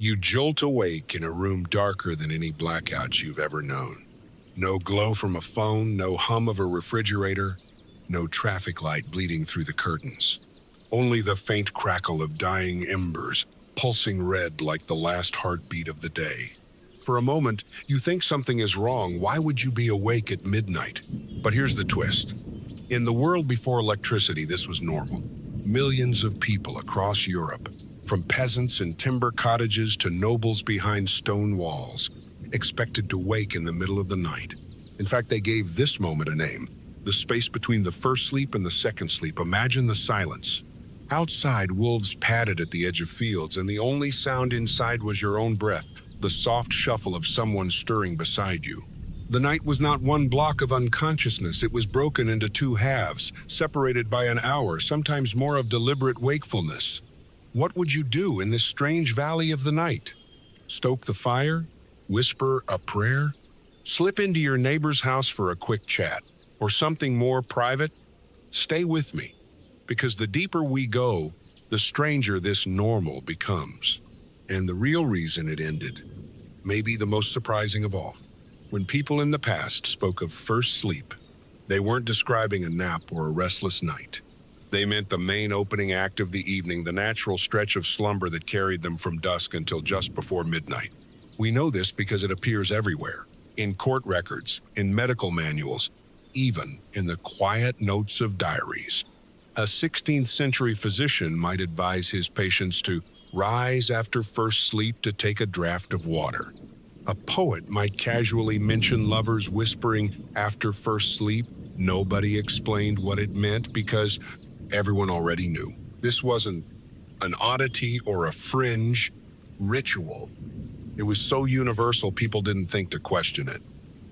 You jolt awake in a room darker than any blackouts you've ever known. No glow from a phone, no hum of a refrigerator, no traffic light bleeding through the curtains. Only the faint crackle of dying embers, pulsing red like the last heartbeat of the day. For a moment, you think something is wrong. Why would you be awake at midnight? But here's the twist. In the world before electricity, this was normal. Millions of people across Europe, from peasants in timber cottages to nobles behind stone walls, expected to wake in the middle of the night. In fact, they gave this moment a name, the space between the first sleep and the second sleep. Imagine the silence. Outside, wolves padded at the edge of fields, and the only sound inside was your own breath, the soft shuffle of someone stirring beside you. The night was not one block of unconsciousness. It was broken into two halves, separated by an hour, sometimes more, of deliberate wakefulness. What would you do in this strange valley of the night? Stoke the fire? Whisper a prayer? Slip into your neighbor's house for a quick chat? Or something more private? Stay with me, because the deeper we go, the stranger this normal becomes. And the real reason it ended may be the most surprising of all. When people in the past spoke of first sleep, they weren't describing a nap or a restless night. They meant the main opening act of the evening, the natural stretch of slumber that carried them from dusk until just before midnight. We know this because it appears everywhere, in court records, in medical manuals, even in the quiet notes of diaries. A 16th century physician might advise his patients to rise after first sleep to take a draught of water. A poet might casually mention lovers whispering after first sleep. Nobody explained what it meant because everyone already knew. This wasn't an oddity or a fringe ritual. It was so universal people didn't think to question it.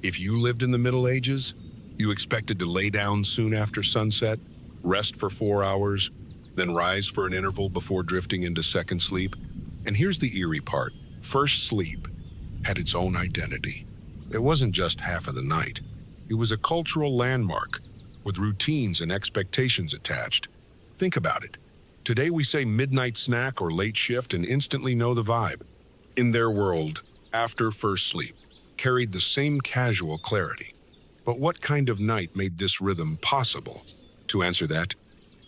If you lived in the Middle Ages, you expected to lay down soon after sunset, rest for 4 hours, then rise for an interval before drifting into second sleep. And here's the eerie part. First sleep had its own identity. It wasn't just half of the night. It was a cultural landmark with routines and expectations attached. Think about it. Today we say midnight snack or late shift and instantly know the vibe. In their world, after first sleep carried the same casual clarity. But what kind of night made this rhythm possible? To answer that,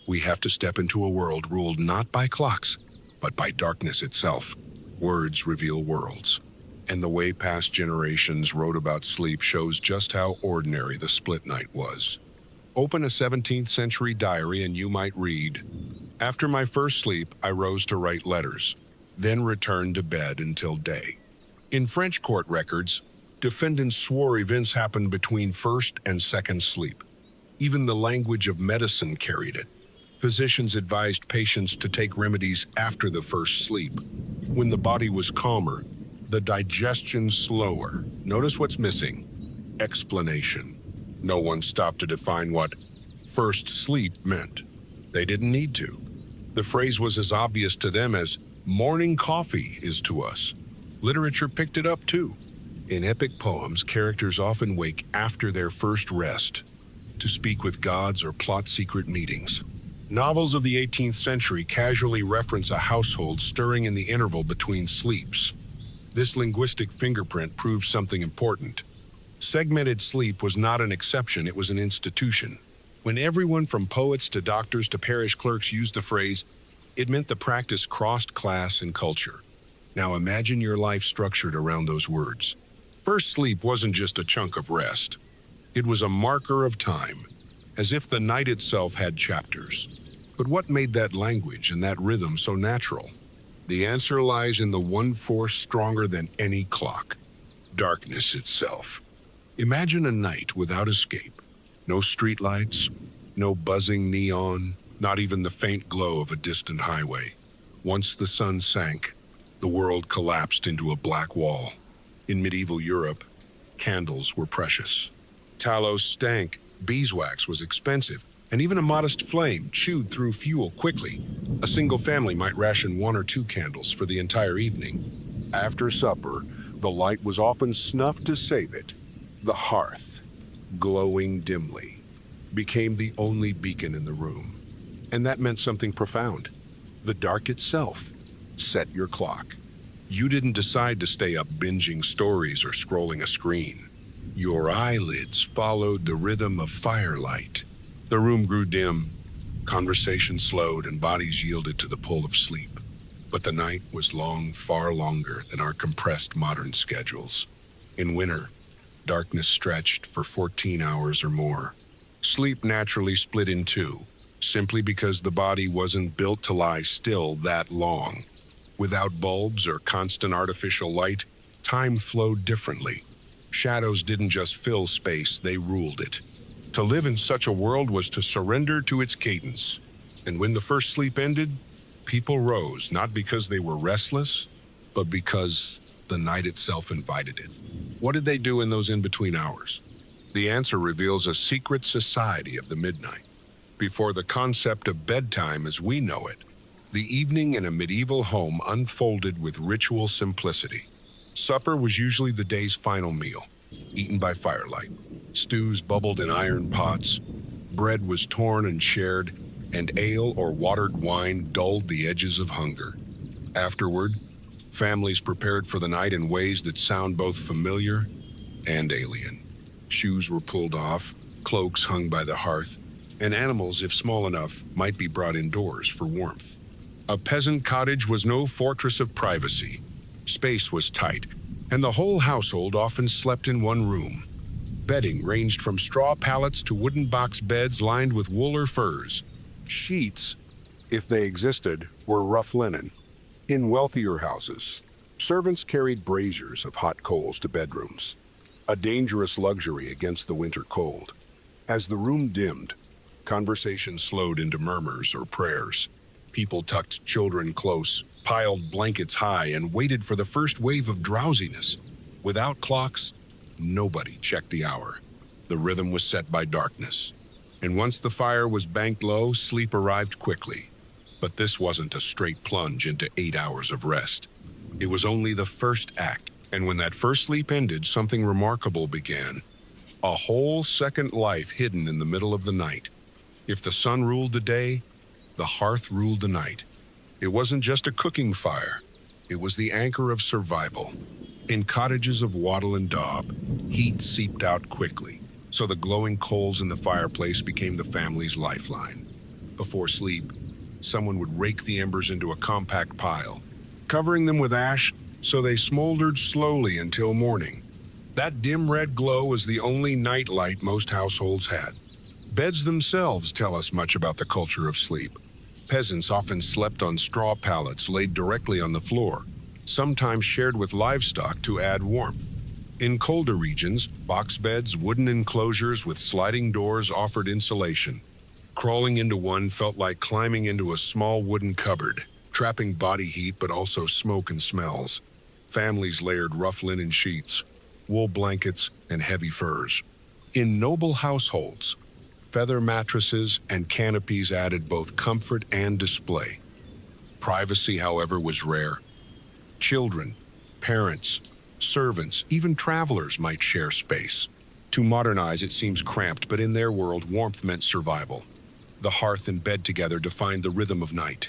we have to step into a world ruled not by clocks, but by darkness itself. Words reveal worlds. And the way past generations wrote about sleep shows just how ordinary the split night was. Open a 17th century diary and you might read, "After my first sleep, I rose to write letters, then returned to bed until day." In French court records, defendants swore events happened between first and second sleep. Even the language of medicine carried it. Physicians advised patients to take remedies after the first sleep. When the body was calmer, the digestion slower. Notice what's missing. Explanation. No one stopped to define what first sleep meant. They didn't need to. The phrase was as obvious to them as morning coffee is to us. Literature picked it up too. In epic poems, characters often wake after their first rest to speak with gods or plot secret meetings. Novels of the 18th century casually reference a household stirring in the interval between sleeps. This linguistic fingerprint proves something important. Segmented sleep was not an exception, it was an institution. When everyone from poets to doctors to parish clerks used the phrase, it meant the practice crossed class and culture. Now imagine your life structured around those words. First sleep wasn't just a chunk of rest. It was a marker of time, as if the night itself had chapters. But what made that language and that rhythm so natural? The answer lies in the one force stronger than any clock: darkness itself. Imagine a night without escape. No streetlights, no buzzing neon, not even the faint glow of a distant highway. Once the sun sank, the world collapsed into a black wall. In medieval Europe, candles were precious. Tallow stank, beeswax was expensive, and even a modest flame chewed through fuel quickly. A single family might ration 1 or 2 candles for the entire evening. After supper, the light was often snuffed to save it. The hearth, glowing dimly, became the only beacon in the room. And that meant something profound. The dark itself set your clock. You didn't decide to stay up binging stories or scrolling a screen. Your eyelids followed the rhythm of firelight. The room grew dim, conversation slowed, and bodies yielded to the pull of sleep. But the night was long, far longer than our compressed modern schedules. In winter, darkness stretched for 14 hours or more. Sleep naturally split in two, simply because the body wasn't built to lie still that long. Without bulbs or constant artificial light, time flowed differently. Shadows didn't just fill space, they ruled it. To live in such a world was to surrender to its cadence. And when the first sleep ended, people rose, not because they were restless, but because the night itself invited it. What did they do in those in-between hours? The answer reveals a secret society of the midnight. Before the concept of bedtime as we know it, the evening in a medieval home unfolded with ritual simplicity. Supper was usually the day's final meal, eaten by firelight. Stews bubbled in iron pots, bread was torn and shared, and ale or watered wine dulled the edges of hunger. Afterward, families prepared for the night in ways that sound both familiar and alien. Shoes were pulled off, cloaks hung by the hearth, and animals, if small enough, might be brought indoors for warmth. A peasant cottage was no fortress of privacy. Space was tight, and the whole household often slept in one room. Bedding ranged from straw pallets to wooden box beds lined with wool or furs. Sheets, if they existed, were rough linen. In wealthier houses, servants carried braziers of hot coals to bedrooms, a dangerous luxury against the winter cold. As the room dimmed, conversation slowed into murmurs or prayers. People tucked children close, piled blankets high, and waited for the first wave of drowsiness. Without clocks, nobody checked the hour. The rhythm was set by darkness. And once the fire was banked low, sleep arrived quickly. But this wasn't a straight plunge into 8 hours of rest. It was only the first act. And when that first sleep ended, something remarkable began. A whole second life hidden in the middle of the night. If the sun ruled the day, the hearth ruled the night. It wasn't just a cooking fire. It was the anchor of survival. In cottages of wattle and daub, heat seeped out quickly, so the glowing coals in the fireplace became the family's lifeline. Before sleep, someone would rake the embers into a compact pile, covering them with ash so they smoldered slowly until morning. That dim red glow was the only night light most households had. Beds themselves tell us much about the culture of sleep. Peasants often slept on straw pallets laid directly on the floor, sometimes shared with livestock to add warmth. In colder regions, box beds, wooden enclosures with sliding doors offered insulation. Crawling into one felt like climbing into a small wooden cupboard, trapping body heat but also smoke and smells. Families layered rough linen sheets, wool blankets, and heavy furs. In noble households, feather mattresses and canopies added both comfort and display. Privacy, however, was rare. Children, parents, servants, even travelers might share space. To modernize, it seems cramped, but in their world, warmth meant survival. The hearth and bed together defined the rhythm of night,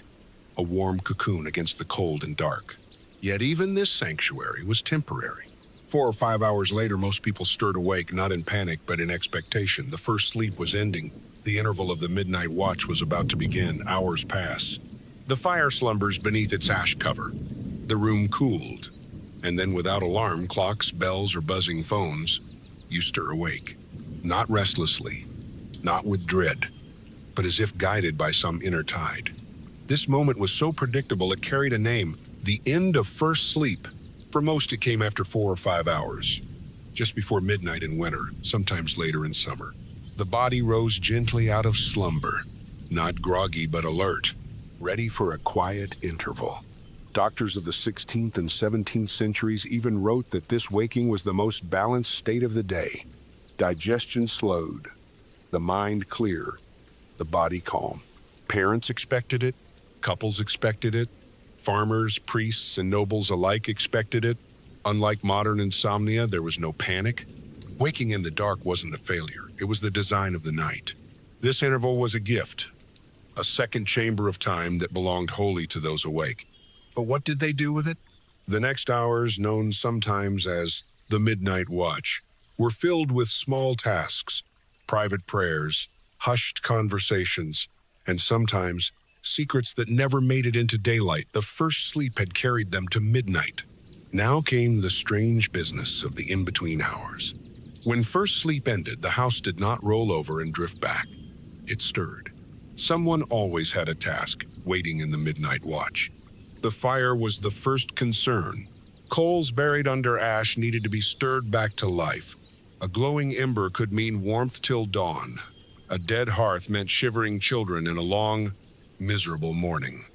a warm cocoon against the cold and dark. Yet even this sanctuary was temporary. 4 or 5 hours later, most people stirred awake, not in panic, but in expectation. The first sleep was ending. The interval of the midnight watch was about to begin. Hours pass. The fire slumbers beneath its ash cover. The room cooled. And then without alarm clocks, bells, or buzzing phones, you stir awake. Not restlessly, not with dread, but as if guided by some inner tide. This moment was so predictable it carried a name, the end of first sleep. For most, it came after 4 or 5 hours, just before midnight in winter, sometimes later in summer. The body rose gently out of slumber, not groggy but alert, ready for a quiet interval. Doctors of the 16th and 17th centuries even wrote that this waking was the most balanced state of the day. Digestion slowed, the mind clear, the body calm. Parents expected it, couples expected it, farmers, priests, and nobles alike expected it. Unlike modern insomnia, there was no panic. Waking in the dark wasn't a failure. It was the design of the night. This interval was a gift, a second chamber of time that belonged wholly to those awake. But what did they do with it? The next hours, known sometimes as the midnight watch, were filled with small tasks, private prayers, hushed conversations, and sometimes secrets that never made it into daylight. The first sleep had carried them to midnight. Now came the strange business of the in-between hours. When first sleep ended, the house did not roll over and drift back. It stirred. Someone always had a task waiting in the midnight watch. The fire was the first concern. Coals buried under ash needed to be stirred back to life. A glowing ember could mean warmth till dawn. A dead hearth meant shivering children in a long, miserable morning.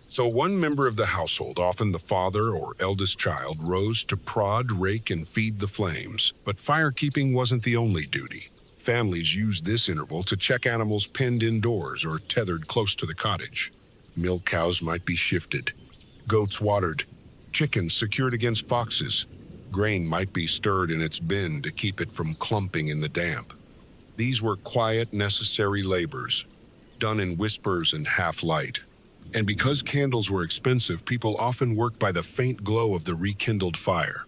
So one member of the household, often the father or eldest child, rose to prod, rake, and feed the flames. But firekeeping wasn't the only duty. Families used this interval to check animals penned indoors or tethered close to the cottage. Milk cows might be shifted, goats watered, chickens secured against foxes. Grain might be stirred in its bin to keep it from clumping in the damp. These were quiet, necessary labors, done in whispers and half-light. And because candles were expensive, people often worked by the faint glow of the rekindled fire.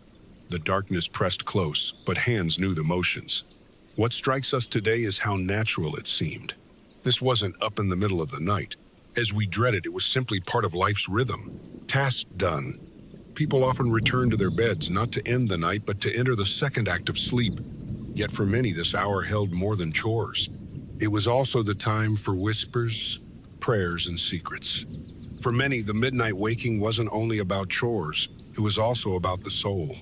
The darkness pressed close, but hands knew the motions. What strikes us today is how natural it seemed. This wasn't up in the middle of the night. As we dreaded, it was simply part of life's rhythm. Task done. People often returned to their beds, not to end the night, but to enter the second act of sleep. Yet for many, this hour held more than chores. It was also the time for whispers, prayers, and secrets. For many, the midnight waking wasn't only about chores, it was also about the soul.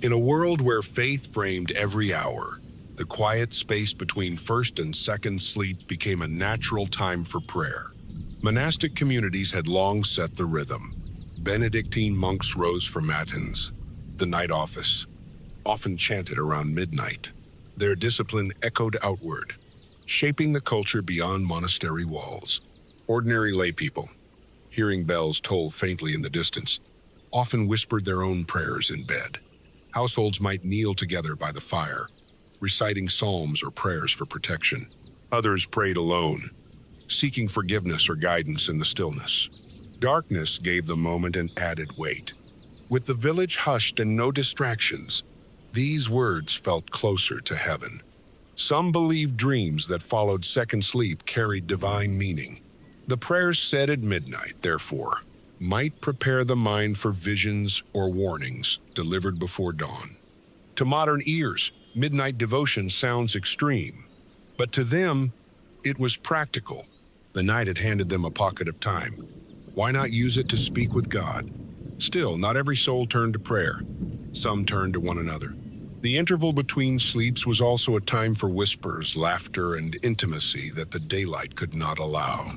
In a world where faith framed every hour, the quiet space between first and second sleep became a natural time for prayer. Monastic communities had long set the rhythm. Benedictine monks rose for matins, the night office, often chanted around midnight. Their discipline echoed outward, shaping the culture beyond monastery walls. Ordinary laypeople, hearing bells toll faintly in the distance, often whispered their own prayers in bed. Households might kneel together by the fire, reciting psalms or prayers for protection. Others prayed alone, seeking forgiveness or guidance in the stillness. Darkness gave the moment an added weight. With the village hushed and no distractions, these words felt closer to heaven. Some believed dreams that followed second sleep carried divine meaning. The prayers said at midnight, therefore, might prepare the mind for visions or warnings delivered before dawn. To modern ears, midnight devotion sounds extreme, but to them, it was practical. The night had handed them a pocket of time. Why not use it to speak with God? Still, not every soul turned to prayer. Some turned to one another. The interval between sleeps was also a time for whispers, laughter, and intimacy that the daylight could not allow.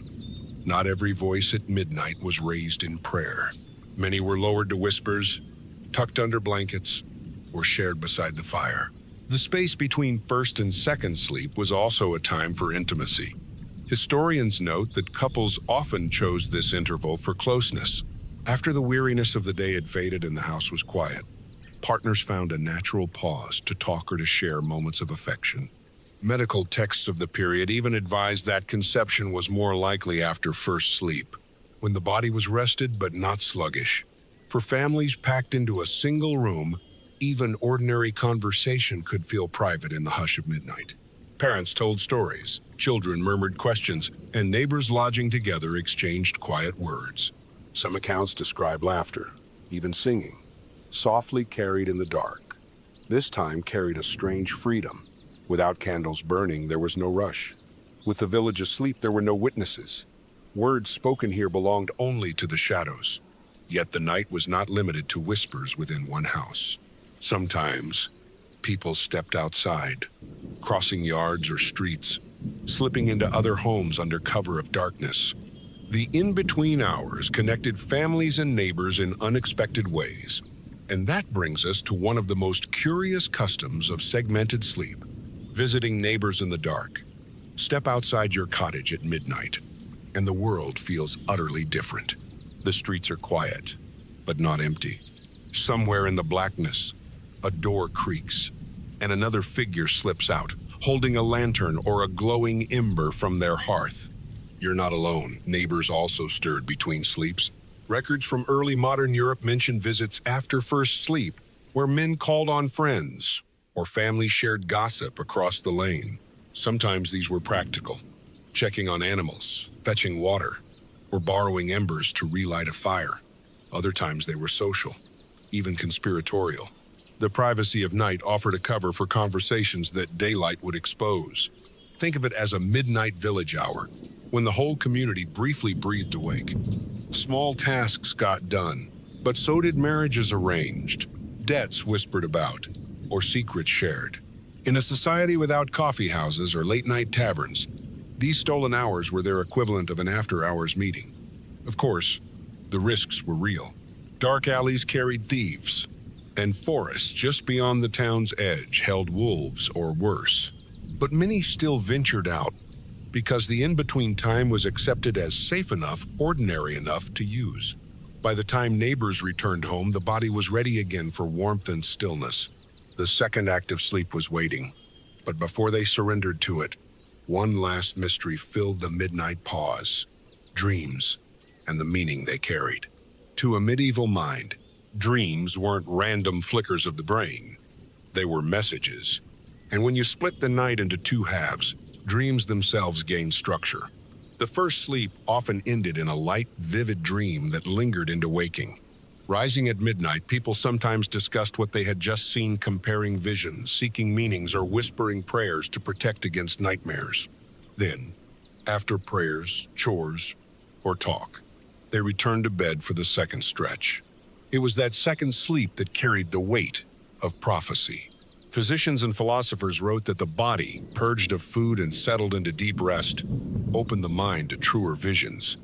Not every voice at midnight was raised in prayer. Many were lowered to whispers, tucked under blankets, or shared beside the fire. The space between first and second sleep was also a time for intimacy. Historians note that couples often chose this interval for closeness. After the weariness of the day had faded and the house was quiet, partners found a natural pause to talk or to share moments of affection. Medical texts of the period even advised that conception was more likely after first sleep, when the body was rested but not sluggish. For families packed into a single room, even ordinary conversation could feel private in the hush of midnight. Parents told stories, children murmured questions, and neighbors lodging together exchanged quiet words. Some accounts describe laughter, even singing, softly carried in the dark. This time carried a strange freedom. Without candles burning, there was no rush. With the village asleep, there were no witnesses. Words spoken here belonged only to the shadows. Yet the night was not limited to whispers within one house. Sometimes, people stepped outside, crossing yards or streets, slipping into other homes under cover of darkness. The in-between hours connected families and neighbors in unexpected ways. And that brings us to one of the most curious customs of segmented sleep, visiting neighbors in the dark. Step outside your cottage at midnight, and the world feels utterly different. The streets are quiet, but not empty. Somewhere in the blackness, a door creaks, and another figure slips out, holding a lantern or a glowing ember from their hearth. You're not alone. Neighbors also stirred between sleeps, Records from early modern Europe mention visits after first sleep, where men called on friends, or families shared gossip across the lane. Sometimes these were practical, checking on animals, fetching water, or borrowing embers to relight a fire. Other times they were social, even conspiratorial. The privacy of night offered a cover for conversations that daylight would expose. Think of it as a midnight village hour, when the whole community briefly breathed awake. Small tasks got done, but so did marriages arranged, debts whispered about, or secrets shared. In a society without coffee houses or late-night taverns, these stolen hours were their equivalent of an after-hours meeting. Of course, the risks were real. Dark alleys carried thieves, and forests just beyond the town's edge held wolves or worse. But many still ventured out because the in-between time was accepted as safe enough, ordinary enough to use. By the time neighbors returned home, the body was ready again for warmth and stillness. The second act of sleep was waiting, but before they surrendered to it, one last mystery filled the midnight pause: dreams and the meaning they carried. To a medieval mind, dreams weren't random flickers of the brain. They were messages. And when you split the night into two halves, dreams themselves gained structure. The first sleep often ended in a light, vivid dream that lingered into waking. Rising at midnight, people sometimes discussed what they had just seen, comparing visions, seeking meanings, or whispering prayers to protect against nightmares. Then, after prayers, chores, or talk, they returned to bed for the second stretch. It was that second sleep that carried the weight of prophecy. Physicians and philosophers wrote that the body, purged of food and settled into deep rest, opened the mind to truer visions.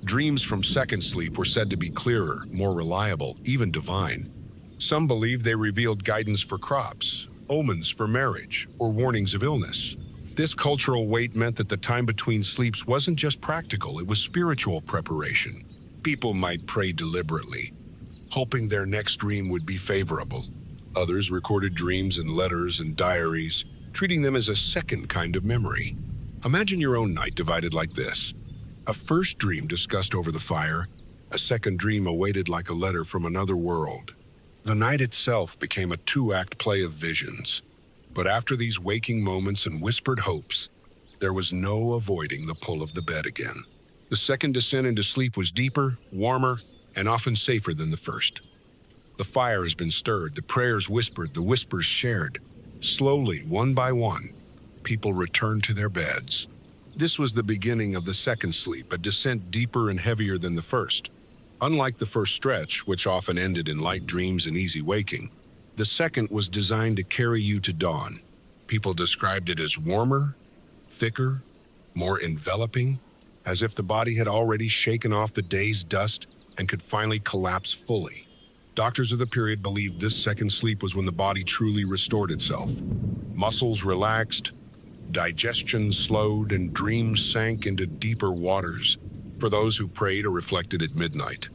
Dreams from second sleep were said to be clearer, more reliable, even divine. Some believed they revealed guidance for crops, omens for marriage, or warnings of illness. This cultural weight meant that the time between sleeps wasn't just practical, it was spiritual preparation. People might pray deliberately, hoping their next dream would be favorable. Others recorded dreams in letters and diaries, treating them as a second kind of memory. Imagine your own night divided like this. A first dream discussed over the fire, a second dream awaited like a letter from another world. The night itself became a two-act play of visions. But after these waking moments and whispered hopes, there was no avoiding the pull of the bed again. The second descent into sleep was deeper, warmer, and often safer than the first. The fire has been stirred, the prayers whispered, the whispers shared. Slowly, one by one, people returned to their beds. This was the beginning of the second sleep, a descent deeper and heavier than the first. Unlike the first stretch, which often ended in light dreams and easy waking, the second was designed to carry you to dawn. People described it as warmer, thicker, more enveloping, as if the body had already shaken off the day's dust and could finally collapse fully. Doctors of the period believed this second sleep was when the body truly restored itself. Muscles relaxed, digestion slowed, and dreams sank into deeper waters for those who prayed or reflected at midnight.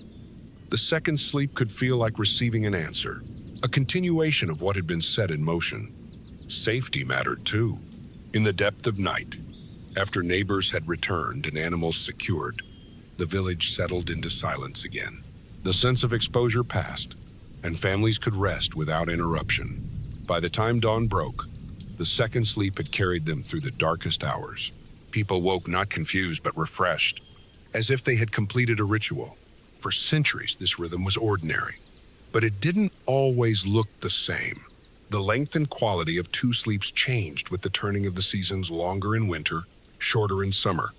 The second sleep could feel like receiving an answer, a continuation of what had been set in motion. Safety mattered too. In the depth of night, after neighbors had returned and animals secured, the village settled into silence again. The sense of exposure passed, and families could rest without interruption. By the time dawn broke, the second sleep had carried them through the darkest hours. People woke not confused but refreshed, as if they had completed a ritual. For centuries, this rhythm was ordinary, but it didn't always look the same. The length and quality of two sleeps changed with the turning of the seasons, longer in winter, shorter in summer.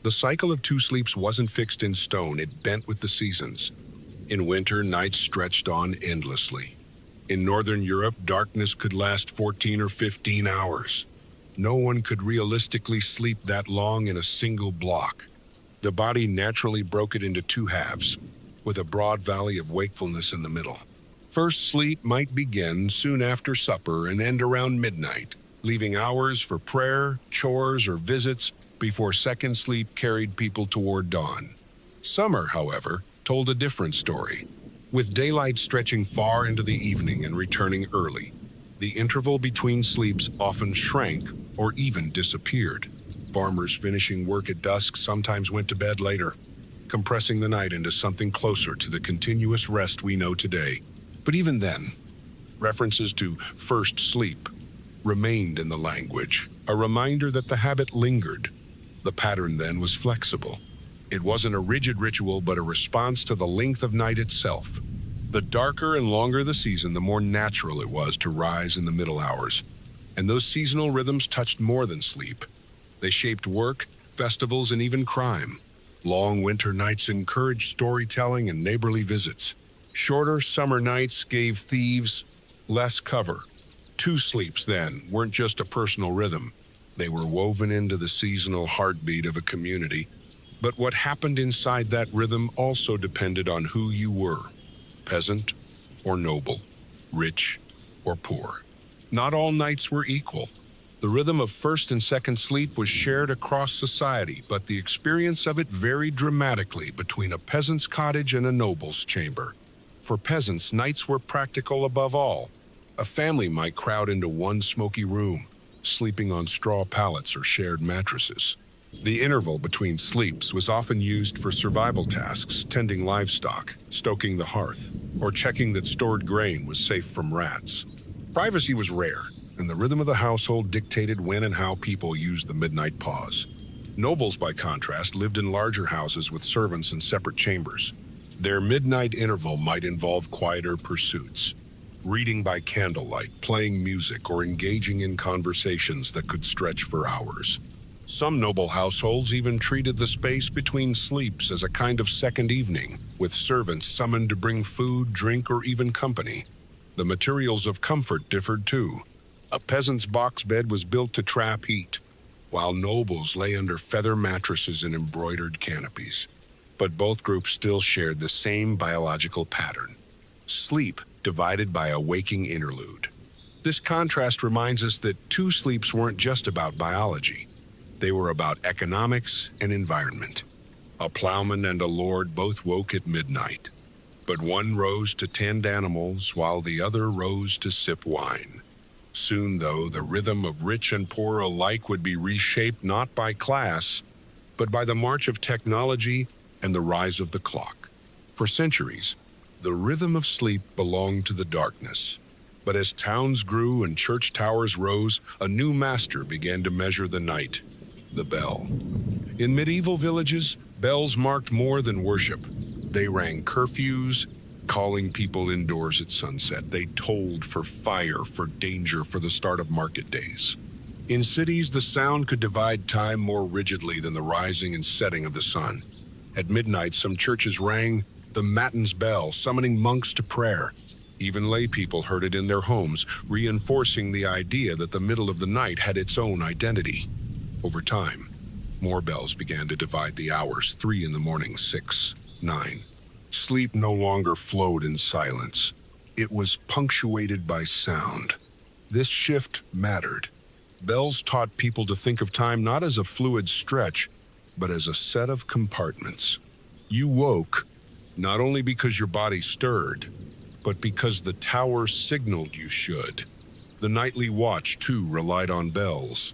The cycle of two sleeps wasn't fixed in stone, it bent with the seasons. In winter, nights stretched on endlessly. In Northern Europe, darkness could last 14 or 15 hours. No one could realistically sleep that long in a single block. The body naturally broke it into two halves, with a broad valley of wakefulness in the middle. First sleep might begin soon after supper and end around midnight, leaving hours for prayer, chores, or visits before second sleep carried people toward dawn. Summer, however, told a different story, with daylight stretching far into the evening and returning early. The interval between sleeps often shrank or even disappeared. Farmers finishing work at dusk sometimes went to bed later, compressing the night into something closer to the continuous rest we know today. But even then, references to first sleep remained in the language, a reminder that the habit lingered. The pattern then was flexible. It wasn't a rigid ritual, but a response to the length of night itself. The darker and longer the season, the more natural it was to rise in the middle hours. And those seasonal rhythms touched more than sleep. They shaped work, festivals, and even crime. Long winter nights encouraged storytelling and neighborly visits. Shorter summer nights gave thieves less cover. Two sleeps, then, weren't just a personal rhythm. They were woven into the seasonal heartbeat of a community. But what happened inside that rhythm also depended on who you were, peasant or noble, rich or poor. Not all nights were equal. The rhythm of first and second sleep was shared across society, but the experience of it varied dramatically between a peasant's cottage and a noble's chamber. For peasants, nights were practical above all. A family might crowd into one smoky room, sleeping on straw pallets or shared mattresses. The interval between sleeps was often used for survival tasks, tending livestock, stoking the hearth, or checking that stored grain was safe from rats. Privacy was rare, and the rhythm of the household dictated when and how people used the midnight pause. Nobles, by contrast, lived in larger houses with servants in separate chambers. Their midnight interval might involve quieter pursuits, reading by candlelight, playing music, or engaging in conversations that could stretch for hours. Some noble households even treated the space between sleeps as a kind of second evening, with servants summoned to bring food, drink, or even company. The materials of comfort differed too. A peasant's box bed was built to trap heat, while nobles lay under feather mattresses and embroidered canopies. But both groups still shared the same biological pattern: sleep divided by a waking interlude. This contrast reminds us that two sleeps weren't just about biology. They were about economics and environment. A plowman and a lord both woke at midnight, but one rose to tend animals while the other rose to sip wine. Soon, though, the rhythm of rich and poor alike would be reshaped not by class, but by the march of technology and the rise of the clock. For centuries, the rhythm of sleep belonged to the darkness. But as towns grew and church towers rose, a new master began to measure the night: the bell. In medieval villages, bells marked more than worship. They rang curfews, calling people indoors at sunset. They tolled for fire, for danger, for the start of market days. In cities, the sound could divide time more rigidly than the rising and setting of the sun. At midnight, some churches rang the matins bell, summoning monks to prayer. Even lay people heard it in their homes, reinforcing the idea that the middle of the night had its own identity. Over time, more bells began to divide the hours: 3 in the morning, 6, 9. Sleep no longer flowed in silence. It was punctuated by sound. This shift mattered. Bells taught people to think of time not as a fluid stretch, but as a set of compartments. You woke, not only because your body stirred, but because the tower signaled you should. The nightly watch, too, relied on bells.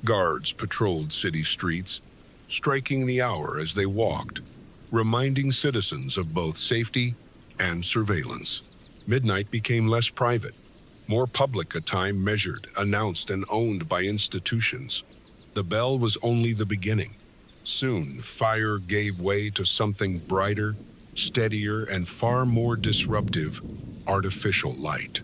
Guards patrolled city streets, striking the hour as they walked, reminding citizens of both safety and surveillance. Midnight became less private, more public, a time measured, announced, and owned by institutions. The bell was only the beginning. Soon, fire gave way to something brighter, steadier, and far more disruptive: artificial light.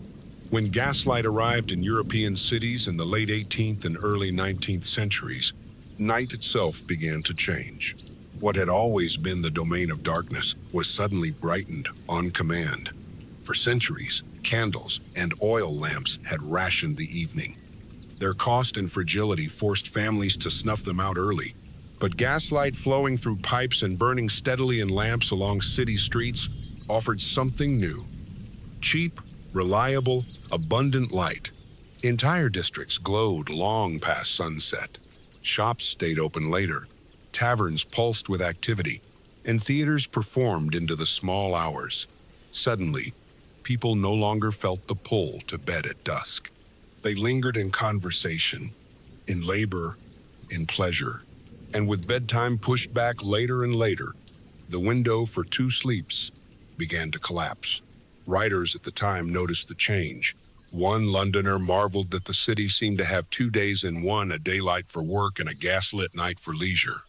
When gaslight arrived in European cities in the late 18th and early 19th centuries, night itself began to change. What had always been the domain of darkness was suddenly brightened on command. For centuries, candles and oil lamps had rationed the evening. Their cost and fragility forced families to snuff them out early. But gaslight flowing through pipes and burning steadily in lamps along city streets offered something new: cheap, reliable, abundant light. Entire districts glowed long past sunset. Shops stayed open later, taverns pulsed with activity, and theaters performed into the small hours. Suddenly, people no longer felt the pull to bed at dusk. They lingered in conversation, in labor, in pleasure. And with bedtime pushed back later and later, The window for two sleeps began to collapse. Writers at the time noticed the change. One Londoner marveled that the city seemed to have 2 days in one, a daylight for work and a gaslit night for leisure.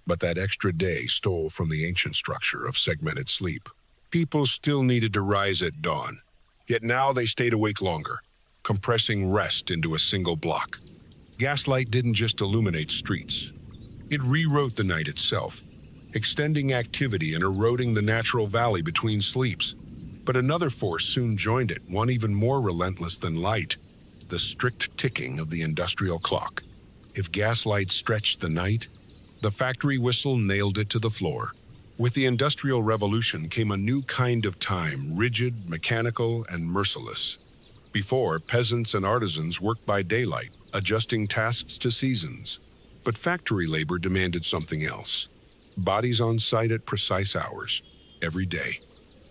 But that extra day stole from the ancient structure of segmented sleep. People still needed to rise at dawn, yet now they stayed awake longer, compressing rest into a single block. Gaslight didn't just illuminate streets. It rewrote the night itself, extending activity and eroding the natural valley between sleeps. But another force soon joined it, one even more relentless than light: the strict ticking of the industrial clock. If gaslight stretched the night, the factory whistle nailed it to the floor. With the Industrial Revolution came a new kind of time, rigid, mechanical, and merciless. Before, peasants and artisans worked by daylight, adjusting tasks to seasons. But factory labor demanded something else. Bodies on site at precise hours, every day,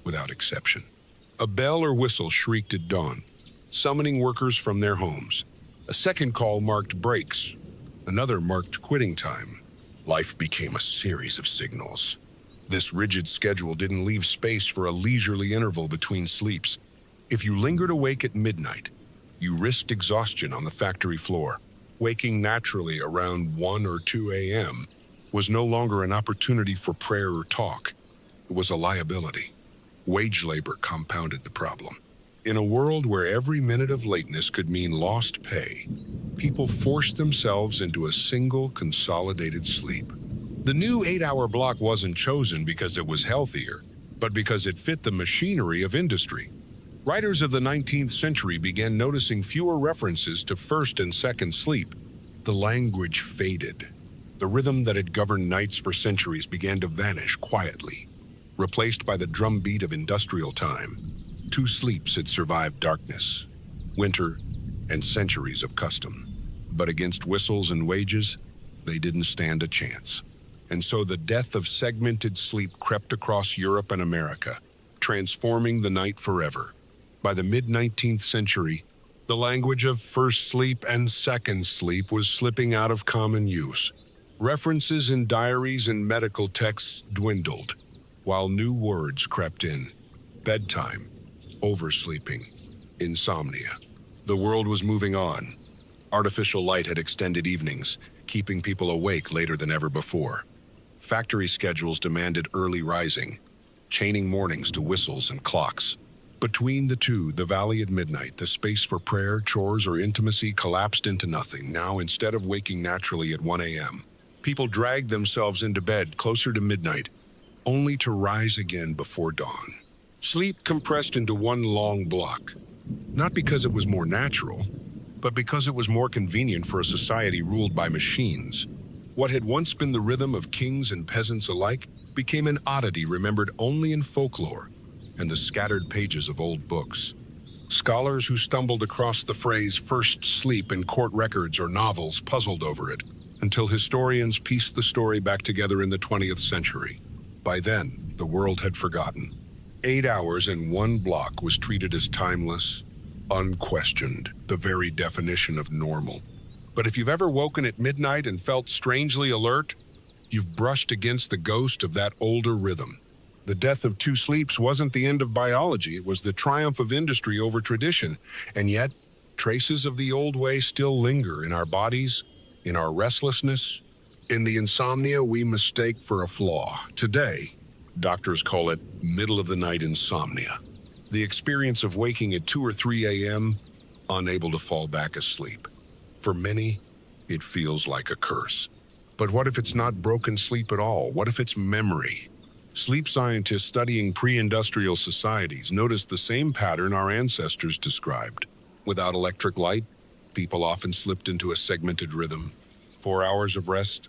without exception. A bell or whistle shrieked at dawn, summoning workers from their homes. A second call marked breaks. Another marked quitting time. Life became a series of signals. This rigid schedule didn't leave space for a leisurely interval between sleeps. If you lingered awake at midnight, you risked exhaustion on the factory floor. Waking naturally around 1 or 2 a.m. was no longer an opportunity for prayer or talk. It was a liability. Wage labor compounded the problem. In a world where every minute of lateness could mean lost pay, people forced themselves into a single, consolidated sleep. The new 8-hour block wasn't chosen because it was healthier, but because it fit the machinery of industry. Writers of the 19th century began noticing fewer references to first and second sleep. The language faded. The rhythm that had governed nights for centuries began to vanish quietly, replaced by the drumbeat of industrial time. Two sleeps had survived darkness, winter, and centuries of custom. But against whistles and wages, they didn't stand a chance. And so the death of segmented sleep crept across Europe and America, transforming the night forever. By the mid-19th century, the language of first sleep and second sleep was slipping out of common use. References in diaries and medical texts dwindled, while new words crept in: bedtime, oversleeping, insomnia. The world was moving on. Artificial light had extended evenings, keeping people awake later than ever before. Factory schedules demanded early rising, chaining mornings to whistles and clocks. Between the two, the valley at midnight, the space for prayer, chores, or intimacy collapsed into nothing. Now, instead of waking naturally at 1 a.m., people dragged themselves into bed closer to midnight, only to rise again before dawn. Sleep compressed into one long block, not because it was more natural, but because it was more convenient for a society ruled by machines. What had once been the rhythm of kings and peasants alike became an oddity remembered only in folklore and the scattered pages of old books. Scholars who stumbled across the phrase first sleep in court records or novels puzzled over it, until historians pieced the story back together in the 20th century. By then, the world had forgotten. 8 hours in one block was treated as timeless, unquestioned, the very definition of normal. But if you've ever woken at midnight and felt strangely alert, you've brushed against the ghost of that older rhythm. The death of two sleeps wasn't the end of biology, it was the triumph of industry over tradition. And yet, traces of the old way still linger in our bodies, in our restlessness, in the insomnia we mistake for a flaw. Today, doctors call it middle-of-the-night insomnia. The experience of waking at 2 or 3 a.m., unable to fall back asleep. For many, it feels like a curse. But what if it's not broken sleep at all? What if it's memory? Sleep scientists studying pre-industrial societies noticed the same pattern our ancestors described. Without electric light, people often slipped into a segmented rhythm. 4 hours of rest,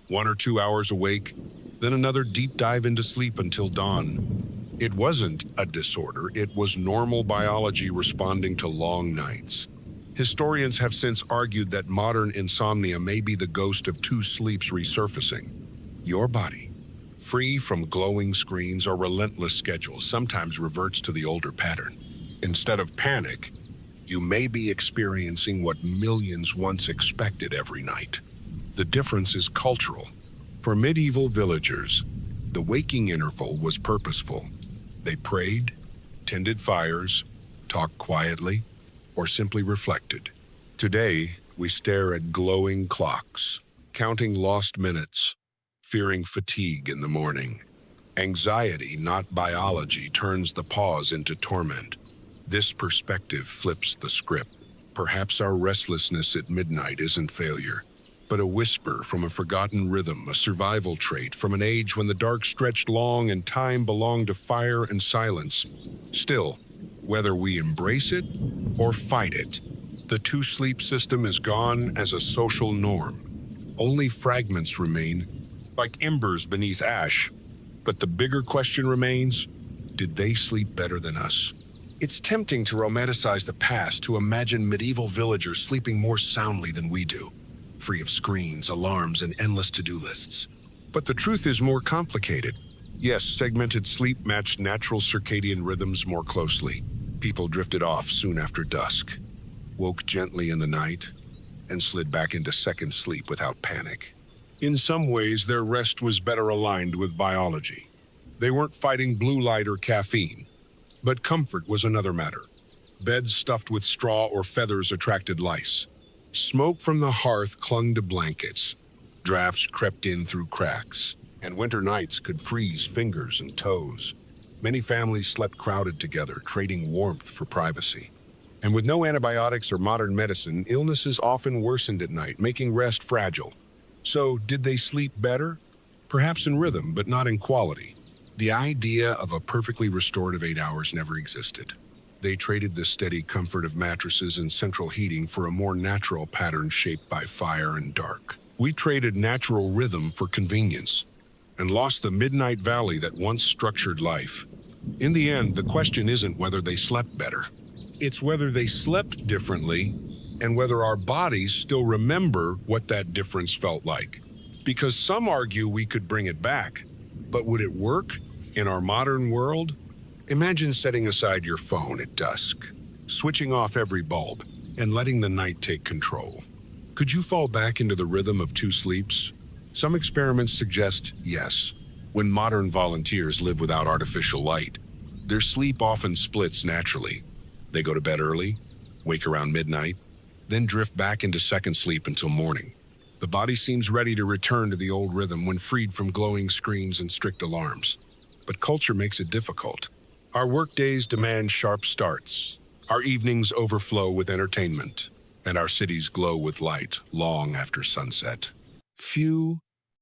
1 or 2 hours awake, then another deep dive into sleep until dawn. It wasn't a disorder, it was normal biology responding to long nights. Historians have since argued that modern insomnia may be the ghost of two sleeps resurfacing. Your body, free from glowing screens or relentless schedules, sometimes reverts to the older pattern. Instead of panic, you may be experiencing what millions once expected every night. The difference is cultural. For medieval villagers, The waking interval was purposeful. They prayed, tended fires, talked quietly, or simply reflected. Today, we stare at glowing clocks, counting lost minutes, fearing fatigue in the morning. Anxiety, not biology, turns the pause into torment. This perspective flips the script. Perhaps our restlessness at midnight isn't failure, but a whisper from a forgotten rhythm, a survival trait from an age when the dark stretched long and time belonged to fire and silence. Still, whether we embrace it or fight it, the two-sleep system is gone as a social norm. Only fragments remain, like embers beneath ash. But the bigger question remains, did they sleep better than us? It's tempting to romanticize the past, to imagine medieval villagers sleeping more soundly than we do, free of screens, alarms, and endless to-do lists. But the truth is more complicated. Yes, segmented sleep matched natural circadian rhythms more closely. People drifted off soon after dusk, woke gently in the night, and slid back into second sleep without panic. In some ways, their rest was better aligned with biology. They weren't fighting blue light or caffeine. But comfort was another matter. Beds stuffed with straw or feathers attracted lice. Smoke from the hearth clung to blankets. Drafts crept in through cracks, and winter nights could freeze fingers and toes. Many families slept crowded together, trading warmth for privacy. And with no antibiotics or modern medicine, illnesses often worsened at night, making rest fragile. So, did they sleep better? Perhaps in rhythm, but not in quality. The idea of a perfectly restorative 8 hours never existed. They traded the steady comfort of mattresses and central heating for a more natural pattern shaped by fire and dark. We traded natural rhythm for convenience and lost the midnight valley that once structured life. In the end, the question isn't whether they slept better. It's whether they slept differently and whether our bodies still remember what that difference felt like. Because some argue we could bring it back, but would it work in our modern world? Imagine setting aside your phone at dusk, switching off every bulb, and letting the night take control. Could you fall back into the rhythm of two sleeps? Some experiments suggest yes. When modern volunteers live without artificial light, their sleep often splits naturally. They go to bed early, wake around midnight, then drift back into second sleep until morning. The body seems ready to return to the old rhythm when freed from glowing screens and strict alarms. But culture makes it difficult. Our workdays demand sharp starts. Our evenings overflow with entertainment, and our cities glow with light long after sunset. Few,